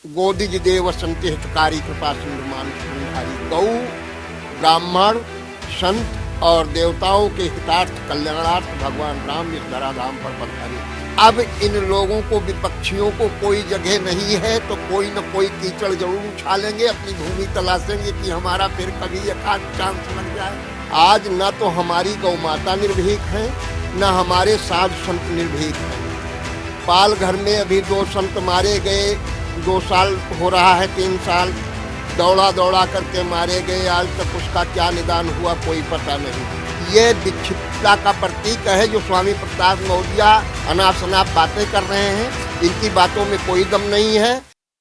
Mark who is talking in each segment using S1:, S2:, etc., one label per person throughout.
S1: गोदिज देव संति हितकारी कृपा सिंधु मानुषधारी। गौ ब्राह्मण संत और देवताओं के हितार्थ कल्याणार्थ भगवान राम इस धराधाम पर पधारे। अब इन लोगों को, विपक्षियों को कोई जगह नहीं है तो कोई न कोई कीचड़ जरूर उछालेंगे, अपनी भूमि तलाशेंगे कि हमारा फिर कभी एक आध चांस लग जाए। आज न तो हमारी गौ माता निर्भीक है, न हमारे साधु संत निर्भीक हैं। पाल घर में अभी 2 संत मारे गए, 2 साल हो रहा है, 3 साल दौड़ा दौड़ा करके मारे गए। आज तक उसका क्या निदान हुआ कोई पता नहीं। ये विक्षिप्तता का प्रतीक है जो स्वामी प्रसाद मौर्य अनाप शनाप बातें कर रहे हैं। इनकी बातों में कोई दम नहीं है।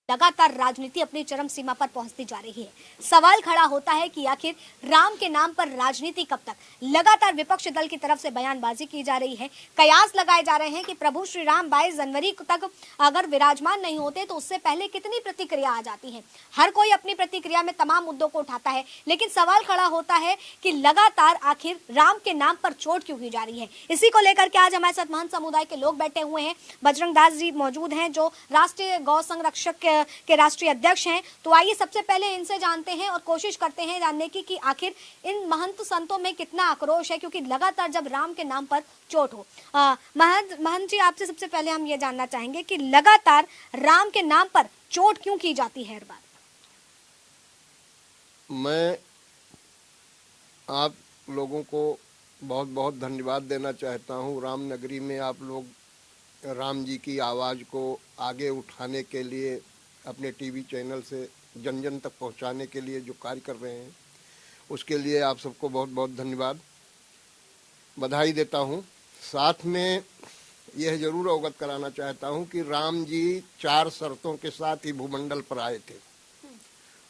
S2: लगातार राजनीति अपनी चरम सीमा पर पहुंचती जा रही है। सवाल खड़ा होता है कि आखिर राम के नाम पर राजनीति कब तक। लगातार विपक्ष दल की तरफ से बयानबाजी की जा रही है, कयास लगाए जा रहे हैं कि प्रभु श्री राम 22 जनवरी तक अगर विराजमान नहीं होते तो उससे पहले कितनी प्रतिक्रिया आ जाती है। हर कोई अपनी प्रतिक्रिया में तमाम मुद्दों को उठाता है, लेकिन सवाल खड़ा होता है कि लगातार आखिर राम के नाम पर चोट क्यों की जा रही है। इसी को लेकर के आज हमारे साथ महंत समुदाय के लोग बैठे हुए हैं। बजरंग दास जी मौजूद हैं जो राष्ट्रीय गौ संरक्षक के राष्ट्रीय अध्यक्ष हैं। तो आइए सबसे पहले इनसे जानते हैं और कोशिश करते हैं जानने की कि आखिर इन महंत संतों में कितना आक्रोश है, क्योंकि लगातार जब राम के नाम पर चोट हो। महंत जी, आपसे सबसे पहले हम ये जानना चाहेंगे कि लगातार राम के नाम पर चोट क्यों की जाती है हर बार।
S1: मैं आप लोगों को बहुत बहुत धन्यवाद देना चाहता हूँ। राम नगरी में आप लोग राम जी की आवाज़ को आगे उठाने के लिए, अपने टीवी चैनल से जन जन तक पहुंचाने के लिए जो कार्य कर रहे हैं, उसके लिए आप सबको बहुत बहुत धन्यवाद, बधाई देता हूं। साथ में यह जरूर अवगत कराना चाहता हूं कि राम जी 4 शर्तों के साथ ही भूमंडल पर आए थे।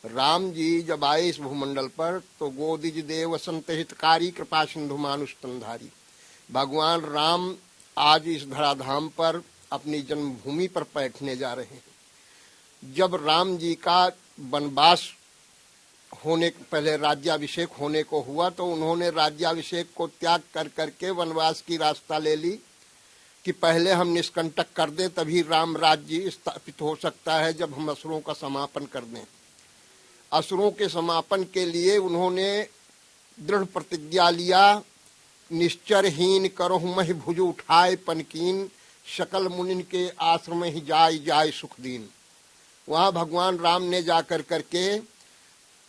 S1: राम जी जब आए इस भूमंडल पर तो गोदिज देव संत हितकारी कृपा सिंधु मानुष तनधारी। भगवान राम आज इस धराधाम पर अपनी जन्मभूमि पर बैठने जा रहे हैं। जब राम जी का वनवास होने पहले राज्याभिषेक होने को हुआ तो उन्होंने राज्याभिषेक को त्याग कर करके वनवास की रास्ता ले ली कि पहले हम निष्कंटक कर दें, तभी राम राज्य स्थापित हो सकता है जब हम असुरों का समापन कर दें। असुरों के समापन के लिए उन्होंने दृढ़ प्रतिज्ञा लिया, निश्चरहीन करहु महि भुज उठाए पनकीन, सकल मुनिन के आश्रम ही जाय जाय सुख दीन। वहाँ भगवान राम ने जाकर करके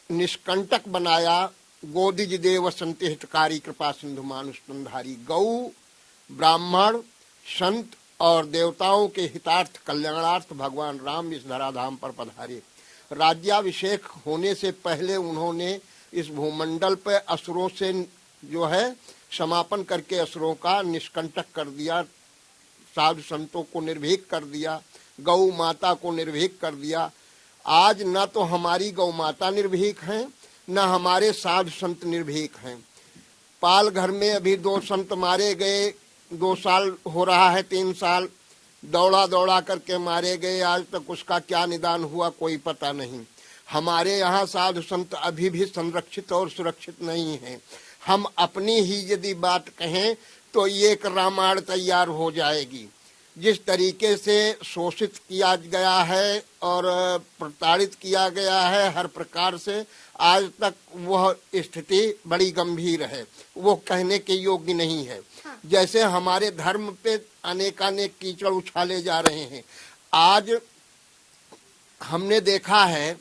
S1: निष्कंटक बनाया। गोदिज देव संति हितकारी कृपा सिंधु मानुष तनधारी। गौ ब्राह्मण संत और देवताओं के हितार्थ कल्याणार्थ भगवान राम इस धराधाम पर पधारे। राज्याभिषेक होने से पहले उन्होंने इस भूमंडल पर असुरों से जो है समापन करके असुरों का निष्कंटक कर दिया, साधु संतों को निर्भीक कर दिया, गौ माता को निर्भीक कर दिया। आज न तो हमारी गौ माता निर्भीक हैं, न हमारे साधु संत निर्भीक हैं। पाल घर में अभी 2 संत मारे गए, 2 साल हो रहा है, 3 साल दौड़ा दौड़ा करके मारे गए। आज तक उसका क्या निदान हुआ कोई पता नहीं। हमारे यहाँ साधु संत अभी भी संरक्षित और सुरक्षित नहीं हैं। हम अपनी ही यदि बात कहें तो एक रामायण तैयार हो जाएगी। जिस तरीके से शोषित किया गया है और प्रताड़ित किया गया है हर प्रकार से, आज तक वह स्थिति बड़ी गंभीर है, वो कहने के योग्य नहीं है। जैसे हमारे धर्म पे अनेकानेक कीचड़ उछाले जा रहे हैं। आज हमने देखा है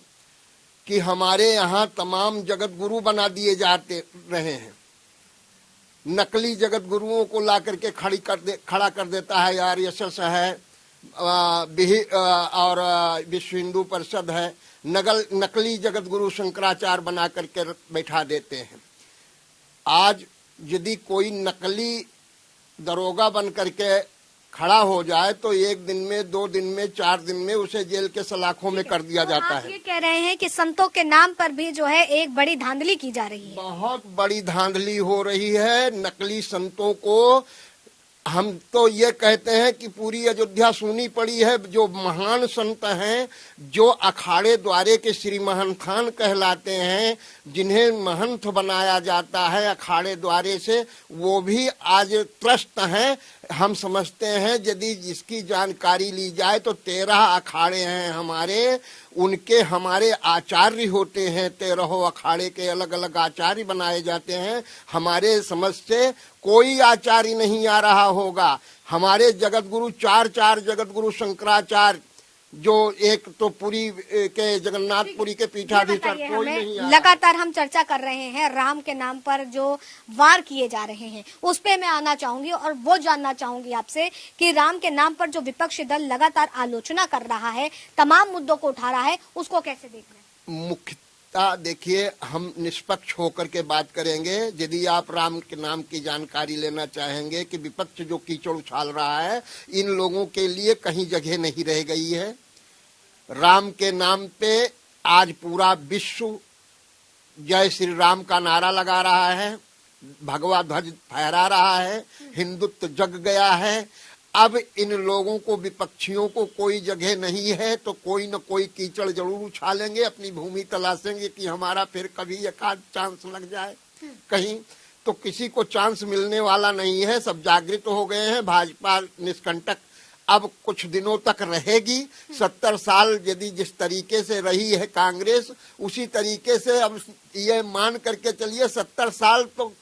S1: कि हमारे यहाँ तमाम जगत गुरु बना दिए जाते रहे हैं। नकली जगत गुरुओं को ला करके खड़ा कर देता है। आरएसएस है और विश्व हिंदू परिषद है, नकली जगत गुरु शंकराचार्य बना करके बैठा देते हैं। आज यदि कोई नकली दरोगा बन करके खड़ा हो जाए तो 1 दिन में, 2 दिन में, 4 दिन में उसे जेल के सलाखों में कर दिया जाता है।
S2: आप ये कह रहे हैं कि संतों के नाम पर भी जो है एक बड़ी धांधली की जा रही है।
S1: बहुत बड़ी धांधली हो रही है। नकली संतों को हम तो ये कहते हैं कि पूरी अयोध्या सुनी पड़ी है। जो महान संत हैं, जो अखाड़े द्वारे के श्री महंथान कहलाते हैं, जिन्हें महंत बनाया जाता है अखाड़े द्वारे से, वो भी आज त्रस्त हैं हम समझते हैं यदि जिसकी जानकारी ली जाए तो 13 अखाड़े हैं हमारे, उनके हमारे आचार्य होते हैं, 13 अखाड़े के अलग अलग आचार्य बनाए जाते हैं। हमारे समझ से कोई आचार्य नहीं आ रहा होगा। हमारे जगत गुरु चार जगत गुरु शंकराचार्य, जो एक तो पुरी के जगन्नाथपुरी के पीठाधीश्वर, कोई नहीं आ
S2: लगातार हम चर्चा कर रहे हैं राम के नाम पर जो वार किए जा रहे हैं, उस पे मैं आना चाहूंगी और वो जानना चाहूंगी आपसे कि राम के नाम पर जो विपक्षी दल लगातार आलोचना कर रहा है, तमाम मुद्दों को उठा रहा है, उसको कैसे देख रहे हैं?
S1: मुख्यतः देखिए, हम निष्पक्ष होकर के बात करेंगे। यदि आप राम के नाम की जानकारी लेना चाहेंगे कि विपक्ष जो कीचड़ उछाल रहा है, इन लोगों के लिए कहीं जगह नहीं रह गई है। राम के नाम पे आज पूरा विश्व जय श्री राम का नारा लगा रहा है, भगवा ध्वज फहरा रहा है, हिंदुत्व जग गया है। अब इन लोगों को, विपक्षियों को कोई जगह नहीं है तो कोई न कोई कीचड़ जरूर उछालेंगे, अपनी भूमि तलाशेंगे कि हमारा फिर कभी एक आध चांस लग जाए कहीं। तो किसी को चांस मिलने वाला नहीं है। सब जागृत हो गए हैं। भाजपा निष्कंटक अब कुछ दिनों तक रहेगी। 70 साल यदि जिस तरीके से रही है कांग्रेस, उसी तरीके से अब ये मान करके चलिए 70 साल तो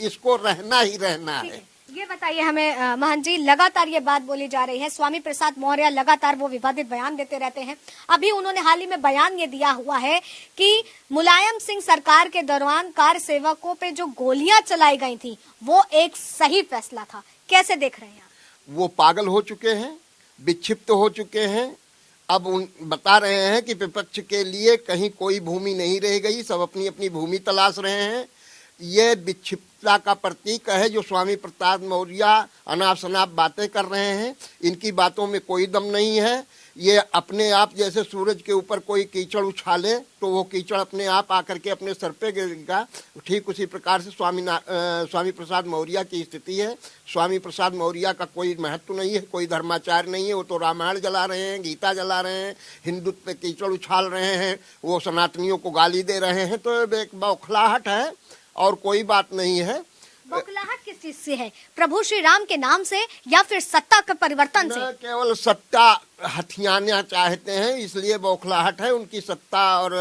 S1: इसको रहना ही रहना है।
S2: ये बताइए हमें महंत जी, लगातार ये बात बोली जा रही है, स्वामी प्रसाद मौर्य लगातार वो विवादित बयान देते रहते हैं। अभी उन्होंने हाल ही में बयान ये दिया हुआ है कि मुलायम सिंह सरकार के दौरान कार सेवकों पे जो गोलियां चलाई गई थी वो एक सही फैसला था। कैसे देख रहे हैं आप?
S1: वो पागल हो चुके हैं, विक्षिप्त हो चुके हैं। अब बता रहे हैं कि विपक्ष के लिए कहीं कोई भूमि नहीं रह गई, सब अपनी अपनी भूमि तलाश रहे हैं। ये विक्षिप्तता का प्रतीक है जो स्वामी प्रसाद मौर्य अनाप शनाप बातें कर रहे हैं। इनकी बातों में कोई दम नहीं है। ये अपने आप, जैसे सूरज के ऊपर कोई कीचड़ उछाले तो वो कीचड़ अपने आप आकर के अपने सर पे गिरेगा, ठीक उसी प्रकार से स्वामी प्रसाद मौर्य की स्थिति है। स्वामी प्रसाद मौर्य का कोई महत्व नहीं है, कोई धर्माचार्य नहीं है। वो तो रामायण जला रहे हैं, गीता जला रहे हैं, हिंदुत्व पे कीचड़ उछाल रहे हैं, वो सनातनियों को गाली दे रहे हैं। तो एक बौखलाहट है और कोई बात नहीं है।
S2: बौखलाहट किस चीज से है? प्रभु श्री राम के नाम से या फिर सत्ता के परिवर्तन से?
S1: केवल सत्ता हथियाना चाहते हैं, इसलिए बौखलाहट है। उनकी सत्ता और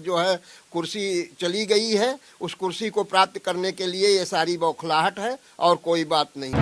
S1: जो है कुर्सी चली गई है, उस कुर्सी को प्राप्त करने के लिए ये सारी बौखलाहट है और कोई बात नहीं।